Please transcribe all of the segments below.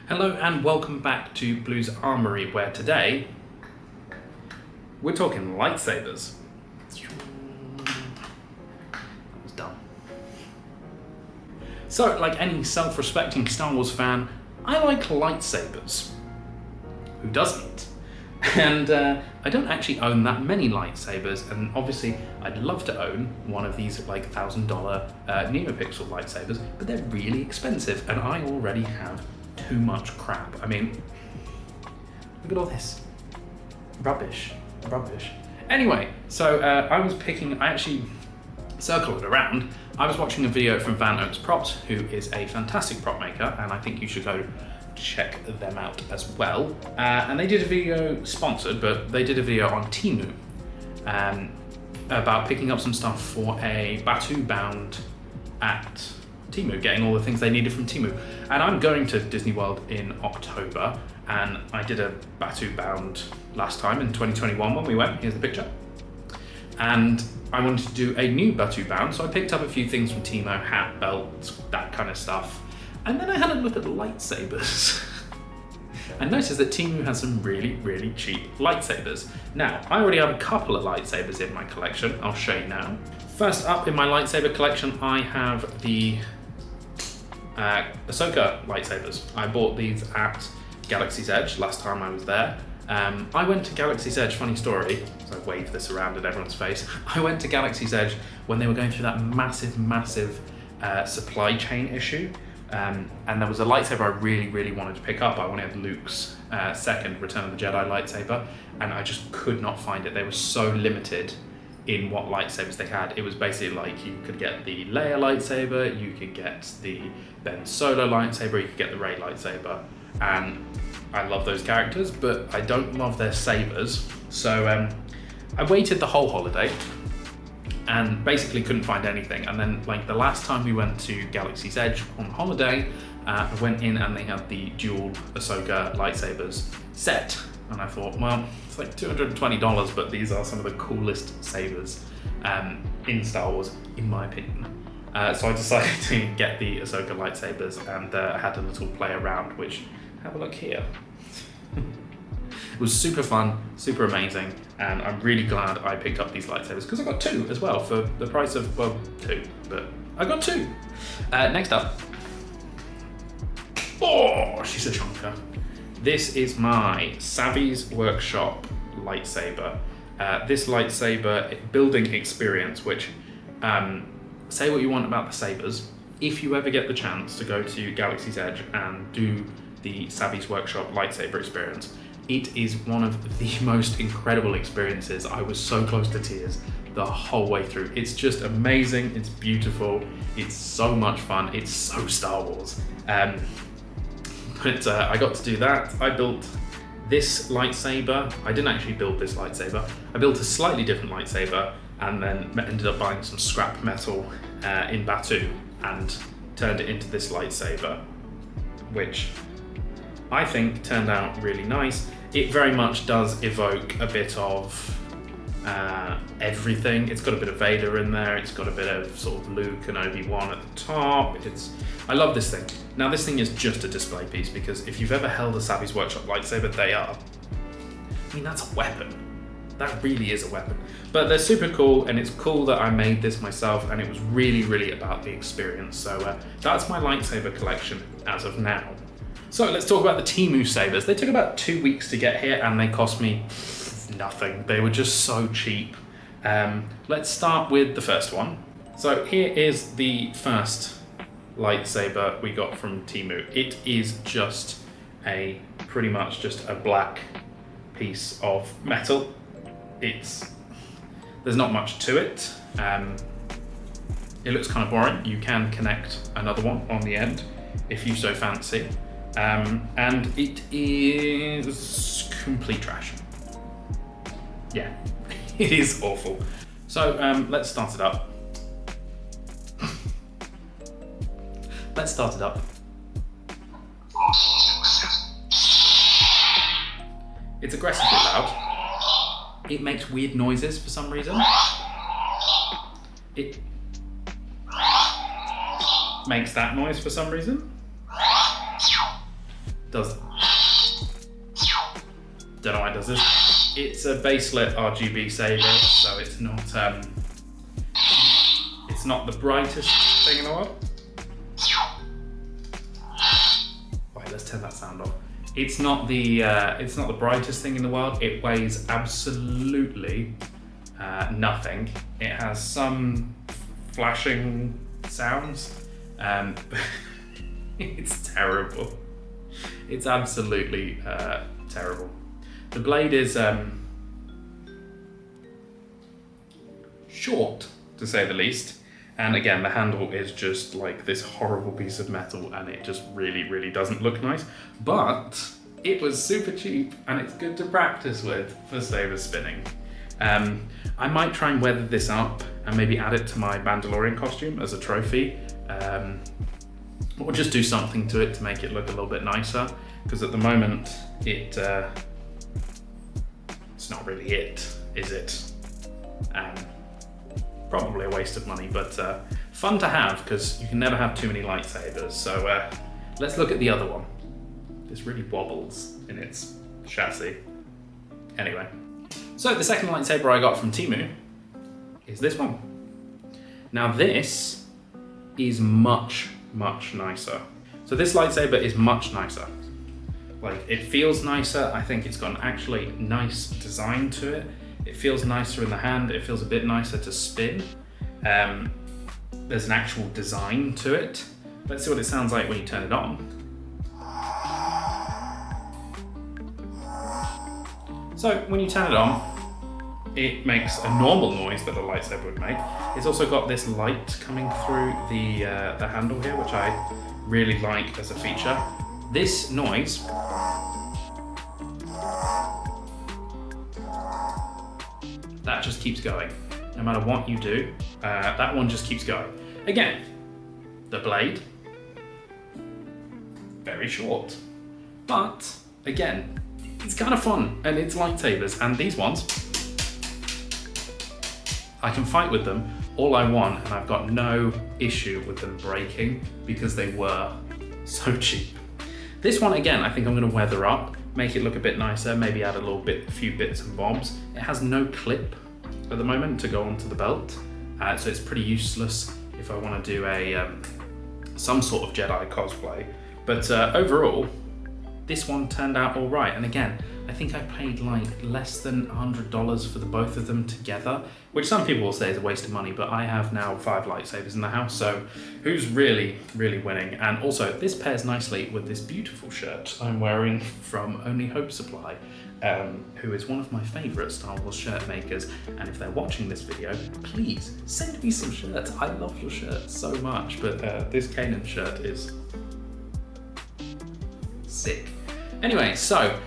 Hello and welcome back to Blue's Armory, where today we're talking lightsabers. That was dumb. So, like any self-respecting Star Wars fan, I like lightsabers. Who doesn't? And I don't actually own that many lightsabers, and obviously I'd love to own one of these like $1,000 NeoPixel lightsabers, but they're really expensive, and I already have too much crap. I mean, look at all this. Rubbish. Anyway, so I actually circled it around. I was watching a video from Van Props, who is a fantastic prop maker, and I think you should go check them out as well. And they did a video sponsored, but they did a video on TEMU about picking up some stuff for a Batuu bound at TEMU, getting all the things they needed from TEMU. And I'm going to Disney World in October, and I did a Batuu bound last time in 2021 when we went. Here's the picture. And I wanted to do a new Batuu bound, so I picked up a few things from TEMU, hat, belts, that kind of stuff. And then I had a look at the lightsabers. I noticed that TEMU has some really, really cheap lightsabers. Now, I already have a couple of lightsabers in my collection. I'll show you now. First up in my lightsaber collection, I have the Ahsoka lightsabers. I bought these at Galaxy's Edge last time I was there. I went to Galaxy's Edge, funny story, so I waved this around in everyone's face. I went to Galaxy's Edge when they were going through that massive supply chain issue. And there was a lightsaber I really wanted to pick up. I wanted Luke's second Return of the Jedi lightsaber, and I just could not find it. They were so limited in what lightsabers they had. It was basically like you could get the Leia lightsaber, you could get the Ben Solo lightsaber, you could get the Rey lightsaber, and I love those characters, but I don't love their sabers. So I waited the whole holiday and basically couldn't find anything. And then like the last time we went to Galaxy's Edge on holiday, I went in and they had the dual Ahsoka lightsabers set. And I thought, well, it's like $220, but these are some of the coolest sabers in Star Wars, in my opinion. So I decided to get the Ahsoka lightsabers and had a little play around, which, have a look here. It was super fun, super amazing, and I'm really glad I picked up these lightsabers because I got two as well for the price of, well, two, but I got two. Next up. Oh, she's a chonker. This is my Savvy's Workshop lightsaber. This lightsaber building experience, which, say what you want about the sabers, if you ever get the chance to go to Galaxy's Edge and do the Savvy's Workshop lightsaber experience, it is one of the most incredible experiences. I was so close to tears the whole way through. It's just amazing, it's beautiful, it's so much fun, it's so Star Wars. But I got to do that. I built this lightsaber. I didn't actually build this lightsaber. I built a slightly different lightsaber and then ended up buying some scrap metal in Batuu and turned it into this lightsaber, which I think turned out really nice. It very much does evoke a bit of everything. It's got a bit of Vader in there. It's got a bit of sort of Luke and Obi-Wan at the top. I love this thing. Now this thing is just a display piece because if you've ever held a Savvy's Workshop lightsaber, that's a weapon. That really is a weapon. But they're super cool, and it's cool that I made this myself, and it was really about the experience. So that's my lightsaber collection as of now. So let's talk about the TEMU sabers. They took about 2 weeks to get here, and they cost me nothing. They were just so cheap. Let's start with the first one. So here is the first lightsaber we got from TEMU. It is just pretty much just a black piece of metal. There's not much to it. It looks kind of boring. You can connect another one on the end if you so fancy. And it is complete trash. Yeah, it is awful. So let's start it up. It's aggressively loud. It makes weird noises for some reason. It makes that noise for some reason. does, don't know why it does this. It's a baselit RGB saber, so it's not the brightest thing in the world. Wait, let's turn that sound off. It's not the brightest thing in the world. It weighs absolutely nothing. It has some flashing sounds. It's terrible. It's absolutely terrible. The blade is short, to say the least. And again, the handle is just like this horrible piece of metal, and it just really, really doesn't look nice. But it was super cheap, and it's good to practice with for saber spinning. I might try and weather this up and maybe add it to my Mandalorian costume as a trophy. Or just do something to it to make it look a little bit nicer. Because at the moment, it's not really it, is it? Probably a waste of money, but fun to have, because you can never have too many lightsabers. So let's look at the other one. This really wobbles in its chassis. Anyway, so the second lightsaber I got from TEMU is this one. Now this is much, much nicer. So this lightsaber is much nicer. Like, it feels nicer. I think it's got an actually nice design to it. It feels nicer in the hand. It feels a bit nicer to spin. There's an actual design to it. Let's see what it sounds like when you turn it on. So when you turn it on, it makes a normal noise that a lightsaber would make. It's also got this light coming through the handle here, which I really like as a feature. This noise that just keeps going. No matter what you do, that one just keeps going. Again, the blade, very short. But again, it's kind of fun, and it's lightsabers, and these ones, I can fight with them all I want, and I've got no issue with them breaking because they were so cheap. This one, again, I think I'm gonna weather up, make it look a bit nicer, maybe add a few bits and bobs. It has no clip at the moment to go onto the belt, so it's pretty useless if I wanna do some sort of Jedi cosplay. But overall, this one turned out all right. And again, I think I paid like less than $100 for the both of them together, which some people will say is a waste of money, but I have now 5 lightsabers in the house, so who's really, really winning? And also, this pairs nicely with this beautiful shirt I'm wearing from Only Hope Supply, who is one of my favorite Star Wars shirt makers. And if they're watching this video, please send me some shirts. I love your shirt so much, but this Kanan shirt is sick. Anyway, so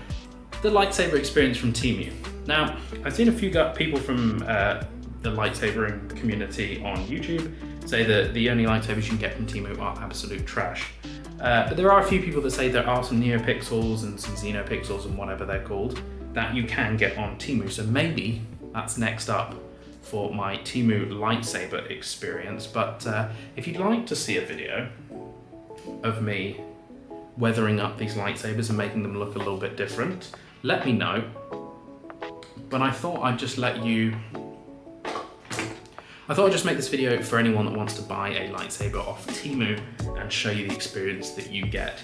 the lightsaber experience from TEMU. Now, I've seen a few people from the lightsabering community on YouTube say that the only lightsabers you can get from TEMU are absolute trash. But there are a few people that say there are some NeoPixels and some XenoPixels and whatever they're called that you can get on TEMU. So maybe that's next up for my TEMU lightsaber experience. But if you'd like to see a video of me weathering up these lightsabers and making them look a little bit different, let me know. But I thought I'd just make this video for anyone that wants to buy a lightsaber off TEMU and show you the experience that you get.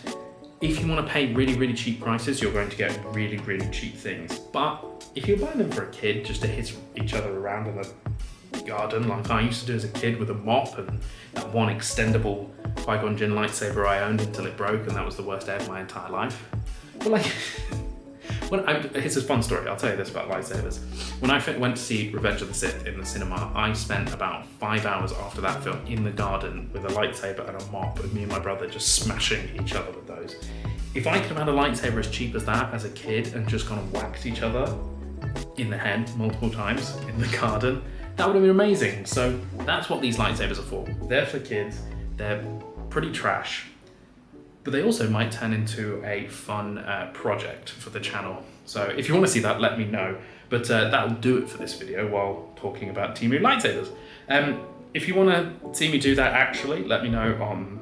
If you want to pay really, really cheap prices, you're going to get really, really cheap things. But if you're buying them for a kid just to hit each other around in the garden like I used to do as a kid with a mop and that one extendable Qui-Gon Jinn lightsaber I owned until it broke, and that was the worst day of my entire life. But like, here's a fun story, I'll tell you this about lightsabers. When I went to see Revenge of the Sith in the cinema, I spent about 5 hours after that film in the garden with a lightsaber and a mop, and me and my brother just smashing each other with those. If I could have had a lightsaber as cheap as that as a kid and just kind of whacked each other in the head multiple times in the garden, that would have been amazing. So that's what these lightsabers are for. They're for kids, they're pretty trash, but they also might turn into a fun project for the channel. So if you want to see that, let me know. But that'll do it for this video while talking about TEMU lightsabers. If you want to see me do that actually, let me know on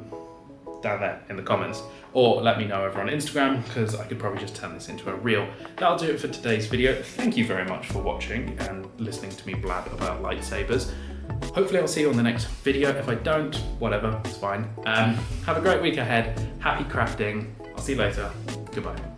down there in the comments, or let me know over on Instagram, because I could probably just turn this into a reel. That'll do it for today's video. Thank you very much for watching and listening to me blab about lightsabers. Hopefully I'll see you on the next video. If I don't, whatever, it's fine. Have a great week ahead. Happy crafting. I'll see you later. Goodbye.